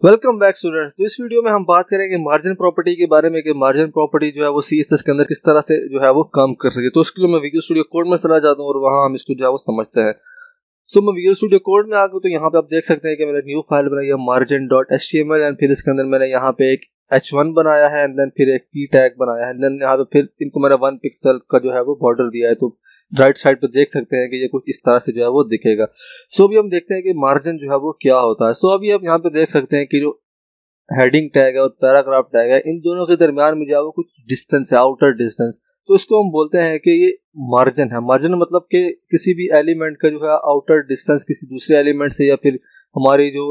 Welcome back students. तो इस video में हम बात करेंगे मार्जिन प्रॉपर्टी के बारे में कि मार्जिन प्रॉपर्टी जो है वो सीएसएस के अंदर किस तरह से जो है वो काम कर रही है। तो उसके लिए मैं विजुअल स्टूडियो कोड में चला जाता हूँ और वहाँ हम इसको जो है वो समझते हैं। सो मैं विजुअल स्टूडियो कोड में आ गया तो यहाँ पे आप देख सकते हैं कि मैंने न्यू फाइल बनाई है margin.html एंड फिर इसके अंदर मैंने यहाँ पे एक h1 बनाया है एंड देन फिर एक p टैग बनाया है एंड देन यहाँ पे फिर इनको मैंने 1 पिक्सल का जो है वो बॉर्डर दिया है। तो राइट साइड पे देख सकते हैं कि ये कुछ इस तरह से जो है वो दिखेगा। सो अभी हम देखते हैं कि मार्जिन जो है वो क्या होता है। सो अभी आप यहाँ पे देख सकते हैं कि जो हेडिंग टैग है और पैराग्राफ टैग है, इन दोनों के दरमियान में जो है वो कुछ डिस्टेंस है, आउटर डिस्टेंस। तो इसको हम बोलते हैं कि ये मार्जिन है। मार्जिन मतलब कि किसी भी एलिमेंट का जो है आउटर डिस्टेंस किसी दूसरे एलिमेंट से या फिर हमारी जो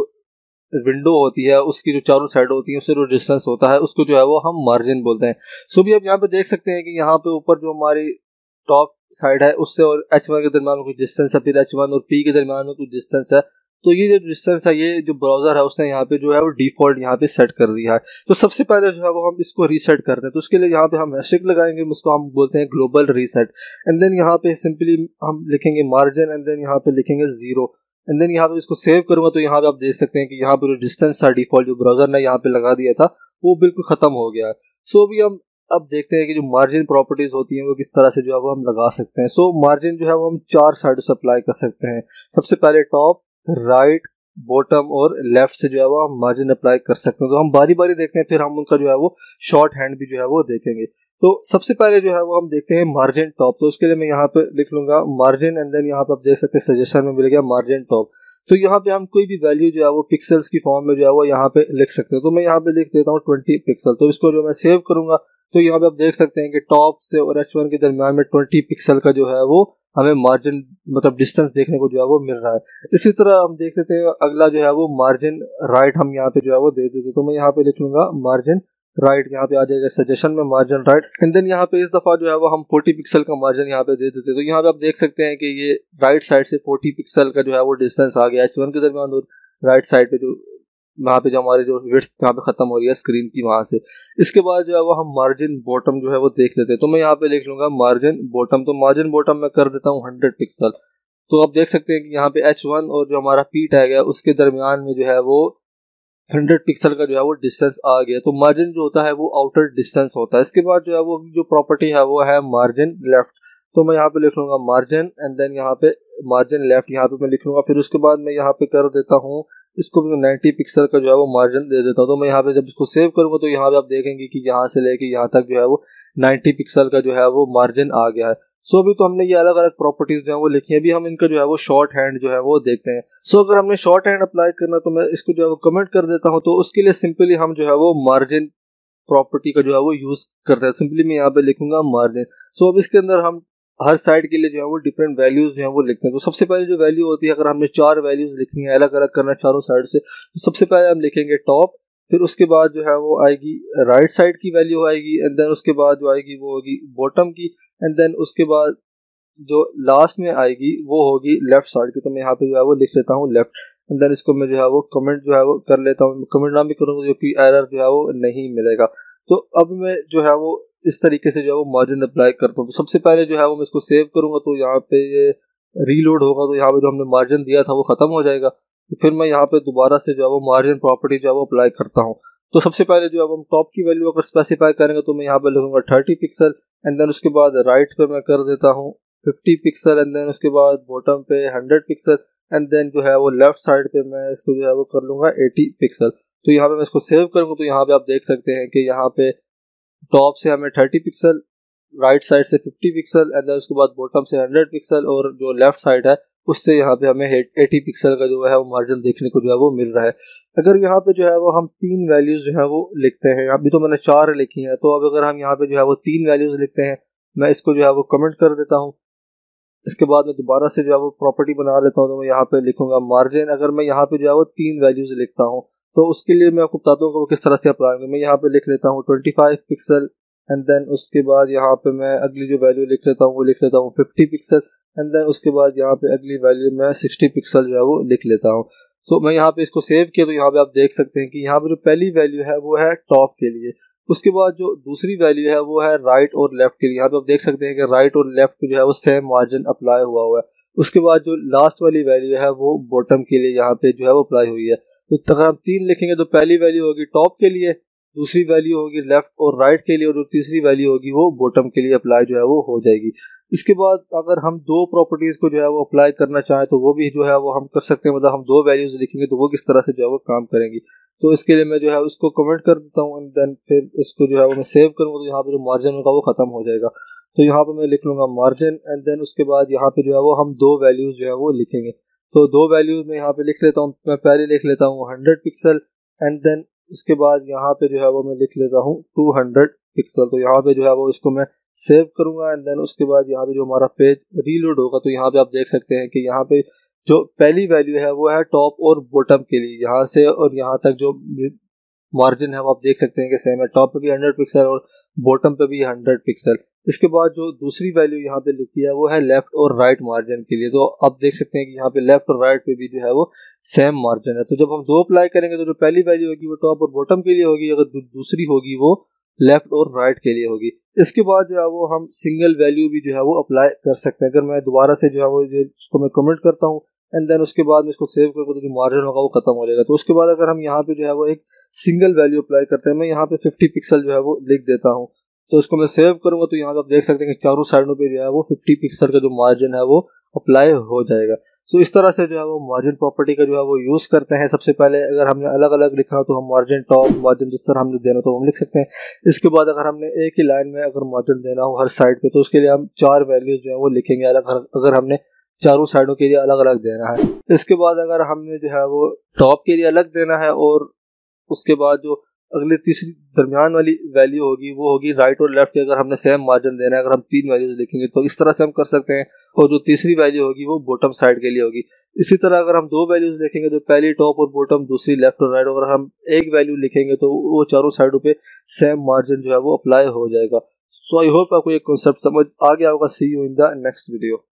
विंडो होती है उसकी जो चारों साइड होती है उससे जो डिस्टेंस होता है उसको जो है वो हम मार्जिन बोलते हैं। सो भी आप यहाँ पे देख सकते हैं कि यहाँ पे ऊपर जो हमारी टॉप साइड है उससे और h1 के दरमियान में कुछ डिस्टेंस है, फिर h1 और p के दरमियान में कुछ डिस्टेंस है। तो ये जो डिस्टेंस है, ये जो ब्राउजर है उसने यहाँ पे जो है वो डिफॉल्ट यहाँ पे सेट कर दिया है। तो सबसे पहले जो है वो हम इसको रीसेट करते हैं। तो उसके लिए यहाँ पे हम हैशटैग लगाएंगे, उसको हम बोलते हैं ग्लोबल रीसेट एंड देन यहाँ पे सिंपली हम लिखेंगे मार्जिन एंड देन यहाँ पे लिखेंगे 0 एंड देन यहाँ पे इसको सेव करूंगा तो यहाँ पे आप देख सकते हैं कि यहाँ पे जो डिस्टेंस था डिफॉल्ट जो ब्राउजर ने यहाँ पे लगा दिया था वो बिल्कुल खत्म हो गया है। सो अभी हम अब देखते हैं कि जो मार्जिन प्रॉपर्टीज होती हैं वो किस तरह से जो है वो हम लगा सकते हैं। सो मार्जिन जो है वो हम 4 साइड से अप्लाई कर सकते हैं। सबसे पहले टॉप, राइट, बॉटम और लेफ्ट से जो है वो हम मार्जिन अप्लाई कर सकते हैं। तो हम बारी बारी देखते हैं, फिर हम उनका जो है वो शॉर्ट हैंड भी जो है वो देखेंगे। तो सबसे पहले जो है वो हम देखते हैं मार्जिन टॉप। तो उसके लिए मैं यहाँ पे लिख लूंगा मार्जिन एंड देन यहाँ पे आप देख सकते हैं सजेशन में मिल गया मार्जिन टॉप। तो यहाँ पे हम कोई भी वैल्यू जो है वो पिक्सल्स की फॉर्म में जो है वो यहाँ पे लिख सकते हैं। तो मैं यहाँ पे लिख देता हूँ 20 पिक्सल। तो इसको जो मैं सेव करूंगा तो यहाँ पे आप देख सकते हैं कि टॉप से और h1 के दरमियान में 20 पिक्सल का जो है वो हमें मार्जिन मतलब डिस्टेंस देखने को जो है वो मिल रहा है। इसी तरह हम देख सकते हैं अगला जो है वो मार्जिन राइट हम यहाँ पे जो है वो दे देते। तो मैं यहाँ पे लिख लूंगा मार्जिन राइट, यहाँ पे आ जाएगा सजेशन में मार्जिन राइट एंड देन यहाँ पे इस दफा जो है वो हम 40 पिक्सल का मार्जिन यहाँ पे दे देते। तो यहाँ पे आप देख सकते हैं कि ये राइट साइड से 40 पिक्सल का जो है वो डिस्टेंस आ गया h1 के दरमियान और राइट साइड पे जो वहाँ पे जो हमारी जो विड्थ यहाँ पे खत्म हो रही है स्क्रीन की वहां से। इसके बाद जो है वो हम मार्जिन बॉटम जो है वो देख लेते हैं। तो मैं यहाँ पे लिख लूंगा मार्जिन बॉटम। तो मार्जिन बॉटम में कर देता हूँ 100 पिक्सल। तो आप देख सकते हैं कि यहाँ पे h1 और जो हमारा p टैग है उसके दरमियान में जो है वो 100 पिक्सल का जो है वो डिस्टेंस आ गया। तो मार्जिन जो होता है वो आउटर डिस्टेंस होता है। इसके बाद जो है वो जो प्रॉपर्टी है वो है मार्जिन लेफ्ट। तो मैं यहाँ पे लिख लूंगा मार्जिन एंड देन यहाँ पे मार्जिन लेफ्ट यहाँ पे मैं लिख लूंगा। फिर उसके बाद मैं यहाँ पे कर देता हूँ इसको भी 90 पिक्सल का जो है वो मार्जिन दे देता हूँ। तो मैं यहाँ पे जब इसको सेव करूंगा तो यहाँ पे आप देखेंगे कि यहाँ से लेके यहाँ तक जो है वो 90 पिक्सल का जो है वो मार्जिन आ गया है। सो अभी तो हमने ये अलग अलग प्रॉपर्टीज जो है वो लिखी है। अभी हम इनका जो है वो शॉर्ट हैंड जो है वो देखते हैं। सो अगर हमने शॉर्ट हैंड अप्लाई करना तो मैं इसको जो है वो कमेंट कर देता हूँ। तो उसके लिए सिंपली हम जो है वो मार्जिन प्रॉपर्टी का जो है वो यूज करते हैं। सिंपली मैं यहाँ पे लिखूंगा मार्जिन। सो अब इसके अंदर हम हर साइड के लिए जो है वो डिफरेंट वैल्यूज जो है वो लिखते हैं। तो सबसे पहले जो वैल्यू होती है, अगर हमने 4 वैल्यूज लिखनी है अलग अलग करना चारों साइड से, तो सबसे पहले हम लिखेंगे टॉप, फिर उसके बाद जो है वो आएगी राइट साइड की वैल्यू आएगी एंड देन उसके बाद जो आएगी वो होगी बॉटम की एंड देन उसके बाद जो लास्ट में आएगी वो होगी लेफ्ट साइड की। तो मैं यहाँ पे जो है वो लिख लेता हूँ लेफ्ट एंड देन इसको मैं जो है वो कमेंट जो है वो कर लेता हूँ। कमेंट ना भी करूँगा जो कि एरर जो है वो नहीं मिलेगा। तो अब मैं जो है वो इस तरीके से जो है वो मार्जिन अप्लाई करता हूँ। तो सबसे पहले जो है वो मैं इसको सेव करूंगा तो यहाँ पे ये रीलोड होगा तो यहाँ पे जो हमने मार्जिन दिया था वो खत्म हो जाएगा। तो फिर मैं यहाँ पे दोबारा से जो है वो मार्जिन प्रॉपर्टी जो है वो अप्लाई करता हूँ। तो सबसे पहले जो है हम टॉप की वैल्यू अगर स्पेसिफाई करेंगे तो मैं यहाँ पे लिखूंगा 30 पिक्सल एंड देन उसके बाद राइट पे मैं कर देता हूँ 50 पिक्सल एंड देन उसके बाद बॉटम पे 100 पिक्सल एंड देन जो है वो लेफ्ट साइड पे मैं इसको जो है वो कर लूंगा 80 पिक्सल। तो यहाँ पे मैं इसको सेव करूंगा तो यहाँ पे आप देख सकते हैं कि यहाँ पे टॉप से हमें 30 पिक्सल, राइट साइड से 50 पिक्सल एंड देन उसके बाद बॉटम से 100 पिक्सल और जो लेफ्ट साइड है उससे यहाँ पे हमें 80 पिक्सल का जो है वो मार्जिन देखने को जो है वो मिल रहा है। अगर यहाँ पे जो है वो हम 3 वैल्यूज जो है वो लिखते हैं, अभी तो मैंने 4 लिखी हैं, तो अब अगर हम यहाँ पे जो है वो 3 वैल्यूज लिखते हैं, मैं इसको जो है वो कमेंट कर देता हूँ। इसके बाद मैं दोबारा से जो है वो प्रॉपर्टी बना लेता हूँ। तो मैं यहाँ पे लिखूंगा मार्जिन। अगर मैं यहाँ पे जो है वो 3 वैल्यूज लिखता हूँ तो उसके लिए मैं आपको बताता हूँ कि वो किस तरह से अप्लाई होंगे। मैं यहाँ पे लिख लेता हूँ 25 पिक्सल एंड देन उसके बाद यहाँ पे मैं अगली जो वैल्यू लिख लेता हूँ वो लिख लेता हूँ 50 पिक्सल एंड देन उसके बाद यहाँ पे अगली वैल्यू मैं 60 पिक्सल जो है वो लिख लेता हूँ। तो मैं यहाँ पे इसको सेव किया तो यहाँ पे आप देख सकते हैं कि यहाँ पे जो पहली वैल्यू है वो है टॉप के लिए। उसके बाद जो दूसरी वैल्यू है वो है राइट और लेफ्ट के लिए। यहाँ पे आप देख सकते हैं कि राइट और लेफ्ट को जो है वो सेम मार्जिन अप्लाई हुआ है। उसके बाद जो लास्ट वाली वैल्यू है वो बॉटम के लिए यहाँ पे जो है वो अप्लाई हुई है। तो अगर हम 3 लिखेंगे तो पहली वैल्यू होगी टॉप के लिए, दूसरी वैल्यू होगी लेफ्ट और राइट के लिए, और जो तीसरी वैल्यू होगी वो बॉटम के लिए अप्लाई जो है वो हो जाएगी। इसके बाद अगर हम दो प्रॉपर्टीज को जो है वो अप्लाई करना चाहें तो वो भी जो है वो हम कर सकते हैं, मतलब हम दो वैल्यूज लिखेंगे तो वो किस तरह से जो है वो काम करेंगी। तो इसके लिए मैं जो है उसको कमेंट कर देता हूँ एंड देन फिर इसको जो है वो मैं सेव करूँगा, तो यहाँ पे जो मार्जिन होगा वो खत्म हो जाएगा। तो यहाँ पे मैं लिख लूंगा मार्जिन एंड देन उसके बाद यहाँ पे जो है वो हम दो वैल्यूज जो है वो लिखेंगे। तो दो वैल्यूज में यहाँ पे लिख लेता हूँ, मैं पहले लिख लेता हूँ 100 पिक्सल एंड देन उसके बाद यहाँ पे जो है वो मैं लिख लेता हूँ 200 पिक्सल। तो यहाँ पे जो है वो इसको मैं सेव करूंगा एंड देन उसके बाद यहाँ पे जो हमारा पेज रीलोड होगा तो यहाँ पे आप देख सकते हैं कि यहाँ पे जो पहली वैल्यू है वो है टॉप और बॉटम के लिए, यहाँ से और यहाँ तक जो मार्जिन है वो आप देख सकते हैं कि सेम है, टॉप पे भी 100 पिक्सल और बॉटम पे भी 100 पिक्सल। इसके बाद जो दूसरी वैल्यू यहाँ पे लिखी है वो है लेफ्ट और राइट मार्जिन के लिए, तो आप देख सकते हैं कि यहाँ पे लेफ्ट और राइट पे भी जो है वो सेम मार्जिन है। तो जब हम दो अप्लाई करेंगे तो जो पहली वैल्यू होगी वो टॉप और बॉटम के लिए होगी, अगर दूसरी होगी वो लेफ्ट और राइट के लिए होगी। इसके बाद जो है वो हम सिंगल वैल्यू भी जो है वो अप्लाई कर सकते हैं। अगर मैं दोबारा से जो है वो इसको मैं कमेंट करता हूँ एंड देन उसके बाद में इसको सेव करके तो जो मार्जिन होगा वो खत्म हो जाएगा। तो उसके बाद अगर हम यहाँ पे जो है वो एक सिंगल वैल्यू अप्लाई करते हैं, मैं यहाँ पे 50 पिक्सल जो है वो लिख देता हूँ। तो इसको मैं सेव करूंगा तो यहाँ पे आप देख सकते हैं कि चारों साइडों पे जो है वो 50 पिक्सल का जो मार्जिन है वो अप्लाई हो जाएगा। सो इस तरह से जो है वो मार्जिन प्रॉपर्टी का जो है वो यूज करते हैं। सबसे पहले अगर हमने अलग अलग लिखा तो हम मार्जिन टॉप मार्जिन जिस तरह हमने देना तो हम लिख सकते हैं। इसके बाद अगर हमने एक ही लाइन में अगर मार्जिन देना हो हर साइड पे तो उसके लिए हम चार वैल्यूज जो है वो लिखेंगे अलग, अगर हमने चारों साइडों के लिए अलग अलग देना है। इसके बाद अगर हमने जो है वो टॉप के लिए अलग देना है और उसके बाद जो अगली तीसरी दरमियान वाली वैल्यू होगी वो होगी राइट और लेफ्ट के, अगर हमने सेम मार्जिन देना है, अगर हम तीन वैल्यूज लिखेंगे तो इस तरह से हम कर सकते हैं। और जो तीसरी वैल्यू होगी वो बॉटम साइड के लिए होगी। इसी तरह अगर हम दो वैल्यूज लिखेंगे तो पहली टॉप और बॉटम, दूसरी लेफ्ट और राइट, अगर हम एक वैल्यू लिखेंगे तो वो चारों साइडों पे सेम मार्जिन जो है वो अप्लाई हो जाएगा। सो आई होप आपको ये कॉन्सेप्ट समझ आ गया होगा। See you in the next video.